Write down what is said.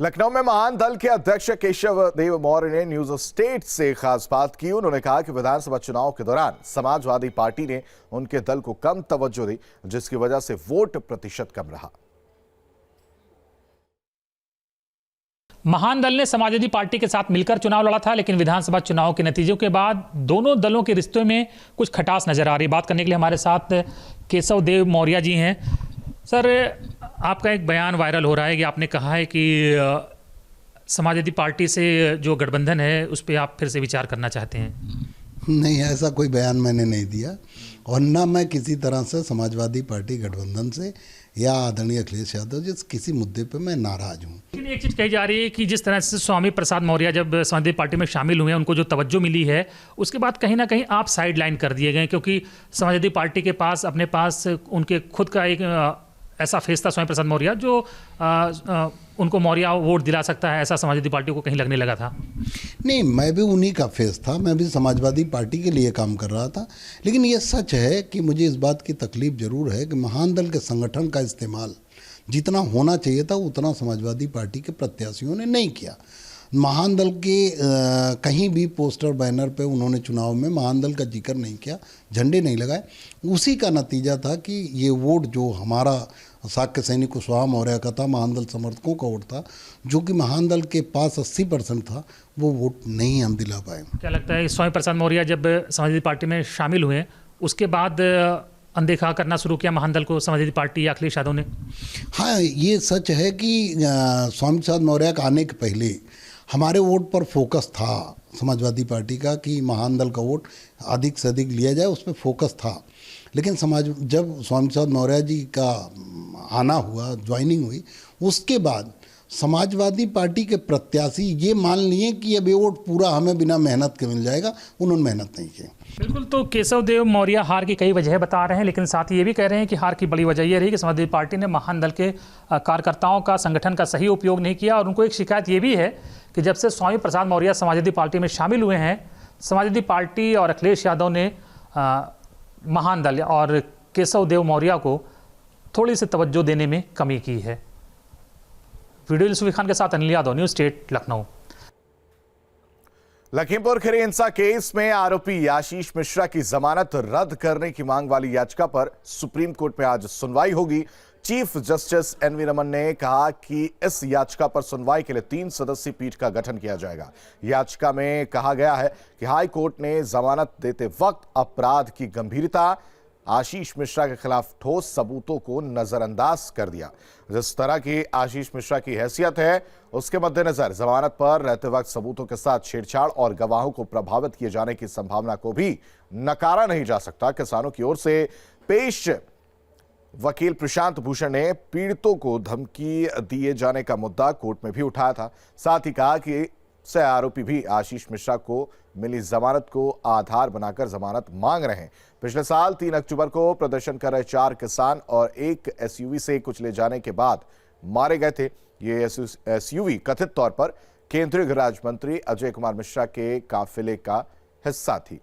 लखनऊ में महान दल के अध्यक्ष केशव देव मौर्य ने न्यूज स्टेट से खास बात की। उन्होंने कहा कि विधानसभा चुनाव के दौरान समाजवादी पार्टी ने उनके दल को कम तवज्जो दी, जिसकी वजह से वोट प्रतिशत कम रहा। महान दल ने समाजवादी पार्टी के साथ मिलकर चुनाव लड़ा था, लेकिन विधानसभा चुनाव के नतीजों के बाद दोनों दलों के रिश्तों में कुछ खटास नजर आ रही। बात करने के लिए हमारे साथ केशव देव मौर्य जी हैं। सर, आपका एक बयान वायरल हो रहा है कि आपने कहा है कि समाजवादी पार्टी से जो गठबंधन है उस पर आप फिर से विचार करना चाहते हैं। नहीं, ऐसा कोई बयान मैंने नहीं दिया और ना मैं किसी तरह से समाजवादी पार्टी गठबंधन से या आदरणीय अखिलेश यादव जिस किसी मुद्दे पे मैं नाराज हूँ। लेकिन एक चीज़ कही जा रही है कि जिस तरह से स्वामी प्रसाद मौर्य जब समाजवादी पार्टी में शामिल हुए, उनको जो तवज्जो मिली है, उसके बाद कहीं ना कहीं आप साइड लाइन कर दिए गए, क्योंकि समाजवादी पार्टी के पास अपने पास उनके खुद का एक ऐसा फेस था स्वामी प्रसाद मौर्य जो उनको मौर्य वोट दिला सकता है, ऐसा समाजवादी पार्टी को कहीं लगने लगा था। नहीं, मैं भी उन्हीं का फेस था, मैं भी समाजवादी पार्टी के लिए काम कर रहा था। लेकिन ये सच है कि मुझे इस बात की तकलीफ ज़रूर है कि महान दल के संगठन का इस्तेमाल जितना होना चाहिए था उतना समाजवादी पार्टी के प्रत्याशियों ने नहीं किया। महान दल के कहीं भी पोस्टर बैनर पे उन्होंने चुनाव में महान दल का जिक्र नहीं किया, झंडे नहीं लगाए। उसी का नतीजा था कि ये वोट जो हमारा शाक्य सैनिक कुशवाहा मौर्य का था, महान दल समर्थकों का वोट था, जो कि महान दल के पास 80% था, वो वोट नहीं हम दिला पाए। क्या लगता है स्वामी प्रसाद मौर्य जब समाजवादी पार्टी में शामिल हुए उसके बाद अनदेखा करना शुरू किया महान दल को समाजवादी पार्टी या अखिलेश यादव ने? हाँ, ये सच है कि स्वामी प्रसाद मौर्य का आने के पहले हमारे वोट पर फोकस था समाजवादी पार्टी का कि महान दल का वोट अधिक से अधिक लिया जाए, उस पर फोकस था। लेकिन जब स्वामी प्रसाद मौर्य जी का आना हुआ, ज्वाइनिंग हुई, उसके बाद समाजवादी पार्टी के प्रत्याशी ये मान लिए कि अब ये वोट पूरा हमें बिना मेहनत के मिल जाएगा। उन्होंने मेहनत नहीं की। बिल्कुल, तो केशव देव मौर्य हार की कई वजह बता रहे हैं, लेकिन साथ ही ये भी कह रहे हैं कि हार की बड़ी वजह ये रही कि समाजवादी पार्टी ने महान दल के कार्यकर्ताओं का, संगठन का सही उपयोग नहीं किया। और उनको एक शिकायत ये भी है कि जब से स्वामी प्रसाद मौर्य समाजवादी पार्टी में शामिल हुए हैं, समाजवादी पार्टी और अखिलेश यादव ने महान दल और केशव देव मौर्य को थोड़ी सी तवज्जो देने में कमी की है। वीडियो यूसुफ खान के साथ अनिल यादव, न्यूज स्टेट, लखनऊ। लखीमपुर खीरी हिंसा केस में आरोपी आशीष मिश्रा की जमानत रद्द करने की मांग वाली याचिका पर सुप्रीम कोर्ट में आज सुनवाई होगी। चीफ जस्टिस एनवी रमन ने कहा कि इस याचिका पर सुनवाई के लिए 3 सदस्यीय पीठ का गठन किया जाएगा। याचिका में कहा गया है कि हाई कोर्ट ने जमानत देते वक्त अपराध की गंभीरता, आशीष मिश्रा के खिलाफ ठोस सबूतों को नजरअंदाज कर दिया। जिस तरह की आशीष मिश्रा की हैसियत है, उसके मद्देनजर जमानत पर रहते वक्त सबूतों के साथ छेड़छाड़ और गवाहों को प्रभावित किए जाने की संभावना को भी नकारा नहीं जा सकता। किसानों की ओर से पेश वकील प्रशांत भूषण ने पीड़ितों को धमकी दिए जाने का मुद्दा कोर्ट में भी उठाया था। साथ ही कहा कि सह आरोपी भी आशीष मिश्रा को मिली जमानत को आधार बनाकर जमानत मांग रहे हैं। पिछले साल 3 अक्टूबर को प्रदर्शन कर रहे 4 किसान और एक एसयूवी से कुचले जाने के बाद मारे गए थे। ये एसयूवी कथित तौर पर केंद्रीय गृह राज्य मंत्री अजय कुमार मिश्रा के काफिले का हिस्सा थी।